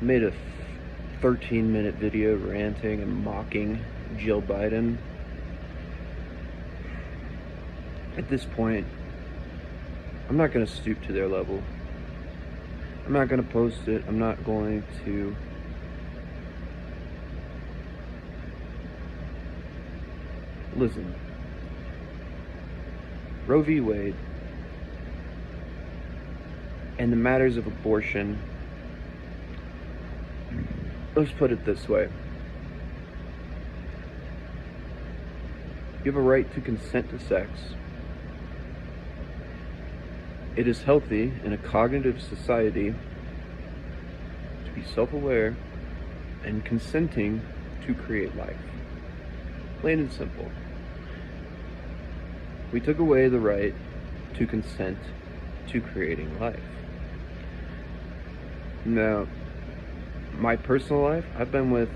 made a 13-minute video ranting and mocking Jill Biden. At this point, I'm not going to stoop to their level. I'm not going to post it. I'm not going to listen. Roe v. Wade and the matters of abortion, let's put it this way. You have a right to consent to sex. It is healthy in a cognitive society to be self-aware and consenting to create life. Plain and simple. We took away the right to consent to creating life. Now, my personal life, I've been with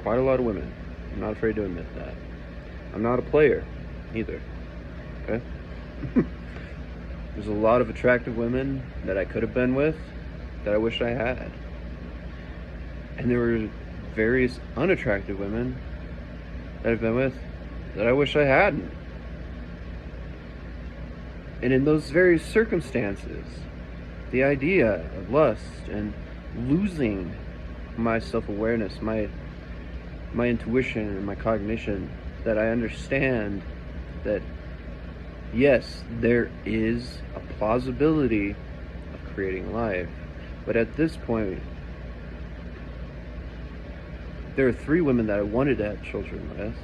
quite a lot of women. I'm not afraid to admit that. I'm not a player either. Okay? There's a lot of attractive women that I could have been with that I wish I had. And there were various unattractive women that I've been with that I wish I hadn't. And in those various circumstances, the idea of lust and losing my self-awareness, my intuition and my cognition, that I understand that yes, there is a plausibility of creating life. But at this point, there are 3 women that I wanted to have children with.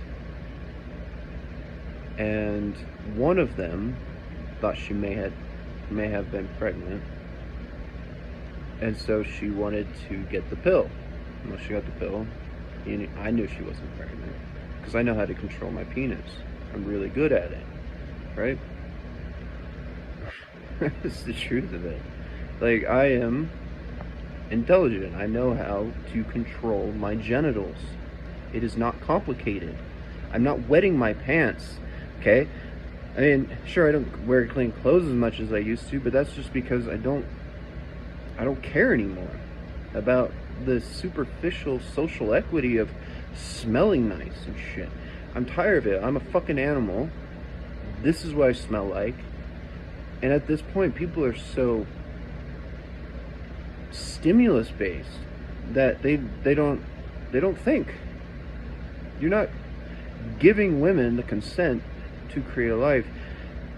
And one of them thought she may have been pregnant. And so she wanted to get the pill. Well, she got the pill. I knew she wasn't pregnant because I know how to control my penis. I'm really good at it. Right? That's the truth of it. Like, I am intelligent. I know how to control my genitals. It is not complicated. I'm not wetting my pants, okay? I mean, sure, I don't wear clean clothes as much as I used to, but that's just because I don't care anymore about the superficial social equity of smelling nice and shit. I'm tired of it. I'm a fucking animal. This is what I smell like. And at this point, people are so stimulus based that they don't think. You're not giving women the consent to create a life.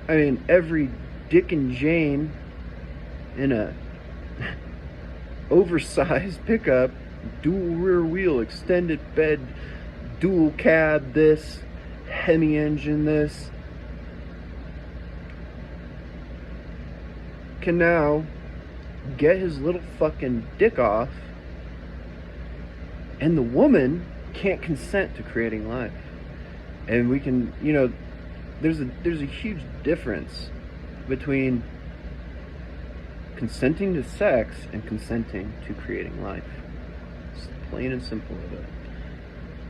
I mean, every Dick and Jane in a oversized pickup, dual rear wheel, extended bed, dual cab this, Hemi engine this, can now get his little fucking dick off, and the woman can't consent to creating life. And we can, there's a huge difference between consenting to sex and consenting to creating life. It's plain and simple of it.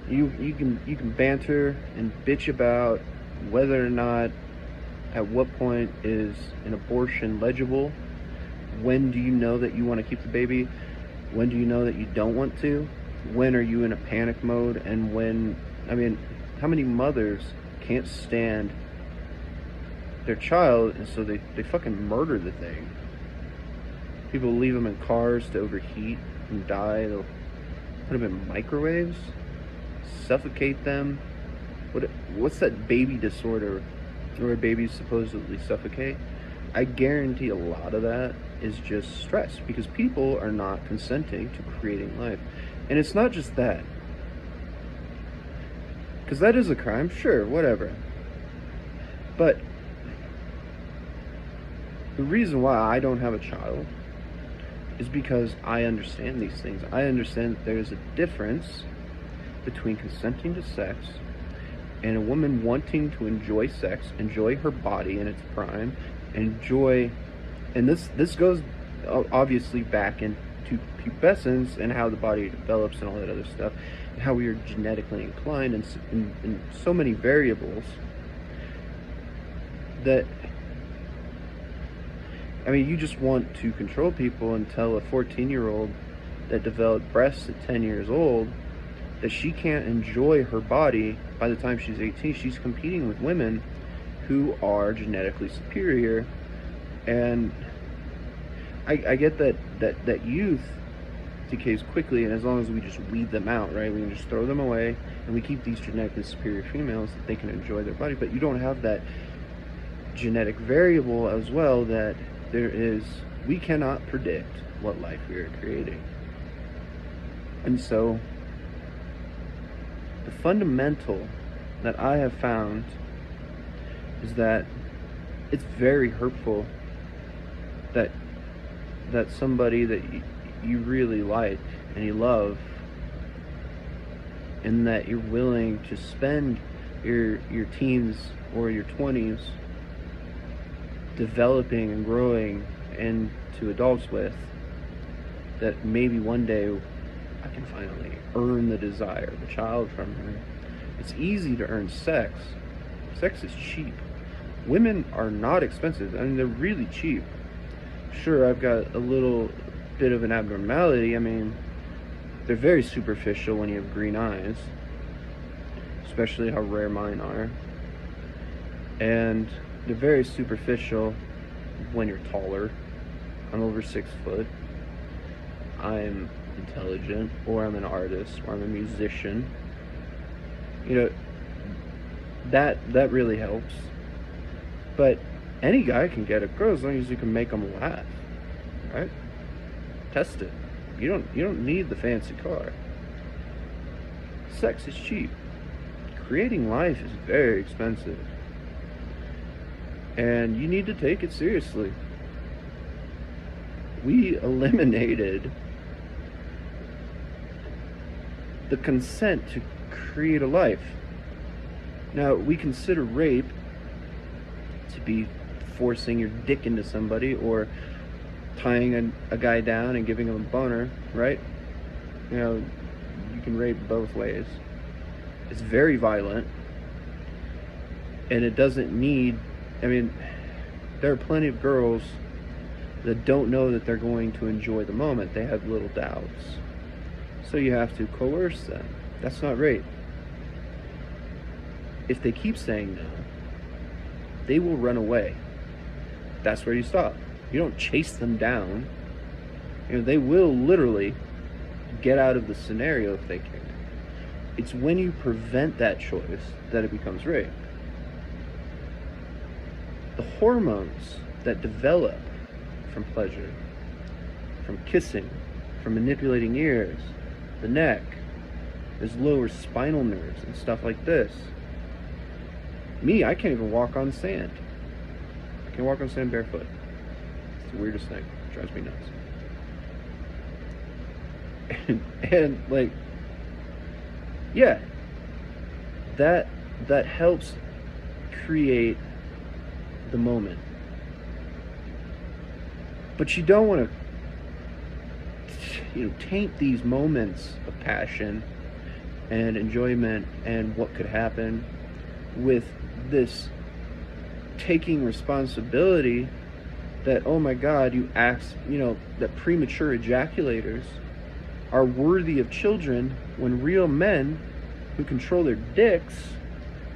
You can banter and bitch about whether or not, at what point is an abortion legible? When do you know that you want to keep the baby? When do you know that you don't want to? When are you in a panic mode? And how many mothers can't stand their child, and so they fucking murder the thing? People leave them in cars to overheat and die. They'll put them in microwaves, suffocate them. What's that baby disorder where babies supposedly suffocate? I guarantee a lot of that is just stress, because people are not consenting to creating life. And it's not just that, because that is a crime, sure, whatever. But the reason why I don't have a child is because I understand these things. I understand that there's a difference between consenting to sex and a woman wanting to enjoy sex, enjoy her body in its prime, enjoy, and this goes obviously back into pubescence and how the body develops and all that other stuff, and how we are genetically inclined, and so many variables that, you just want to control people and tell a 14-year-old that developed breasts at 10 years old, that she can't enjoy her body by the time she's 18. She's competing with women who are genetically superior. And I get that youth decays quickly, and as long as we just weed them out, right, we can just throw them away, and we keep these genetically superior females that they can enjoy their body. But you don't have that genetic variable as well, that we cannot predict what life we are creating. And so the fundamental that I have found is that it's very hurtful that somebody that you really like and you love, and that you're willing to spend your teens or your 20s developing and growing into adults with, that maybe one day I can finally earn the desire of a child from her. It's easy to earn sex. Sex is cheap. Women are not expensive. I mean, they're really cheap. Sure, I've got a little bit of an abnormality. I mean, they're very superficial when you have green eyes, especially how rare mine are. And they're very superficial when you're taller. I'm over 6 foot. I'm intelligent, or I'm an artist, or I'm a musician. You know, that really helps. But any guy can get a girl as long as you can make them laugh, right? Test it. You don't need the fancy car. Sex is cheap. Creating life is very expensive. And you need to take it seriously. We eliminated the consent to create a life. Now, we consider rape to be forcing your dick into somebody, or tying a guy down and giving him a boner, right? You know, you can rape both ways. It's very violent, and it doesn't need, I mean, there are plenty of girls that don't know that they're going to enjoy the moment. They have little doubts. So you have to coerce them. That's not rape. If they keep saying no, they will run away. That's where you stop. You don't chase them down. You know, they will literally get out of the scenario if they can. It's when you prevent that choice that it becomes rape. The hormones that develop from pleasure, from kissing, from manipulating ears, the neck, there's lower spinal nerves and stuff like this. Me, I can't even walk on sand. I can't walk on sand barefoot. It's the weirdest thing. It drives me nuts. And like, yeah, that helps create the moment. But you don't want to, taint these moments of passion and enjoyment and what could happen with this taking responsibility that, oh my God, that premature ejaculators are worthy of children, when real men who control their dicks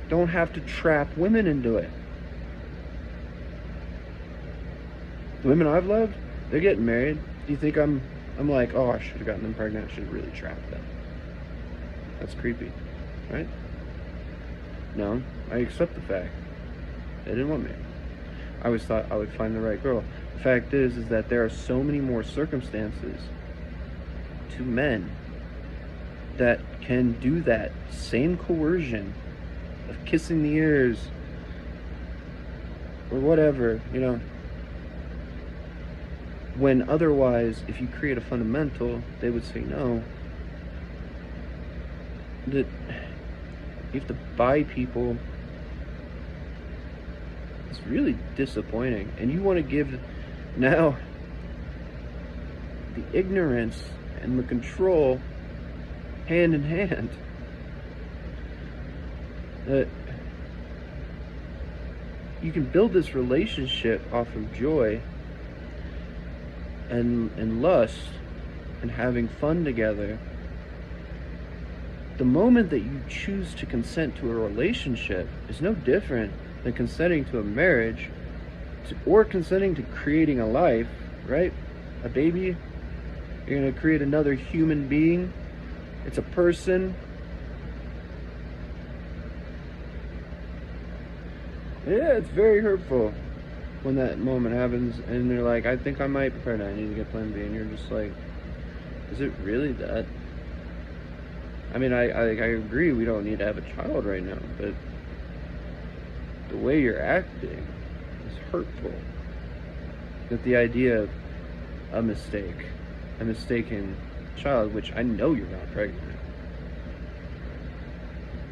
don't have to trap women into it. The women I've loved, they're getting married. Do you think I'm like, oh, I should have gotten them pregnant, I should have really trapped them? That's creepy, right? No, I accept the fact they didn't want me. I always thought I would find the right girl. The fact is that there are so many more circumstances to men that can do that same coercion of kissing the ears or whatever, when otherwise, if you create a fundamental, they would say no. That you have to buy people. It's really disappointing. And you want to give now the ignorance and the control hand in hand. That you can build this relationship off of joy and lust and having fun together, the moment that you choose to consent to a relationship is no different than consenting to a marriage or consenting to creating a life, right? A baby, you're going to create another human being. It's a person. Yeah, it's very hurtful when that moment happens and they're like, I think I might be pregnant, I need to get plan B, and you're just like, is it really that? I mean, I agree we don't need to have a child right now, but the way you're acting is hurtful. That the idea of a mistaken child, which I know you're not pregnant,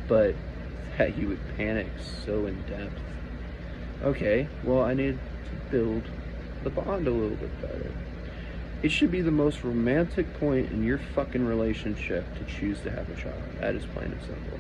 but that you would panic so in depth. Okay, well, I need to build the bond a little bit better. It should be the most romantic point in your fucking relationship to choose to have a child. That is plain and simple.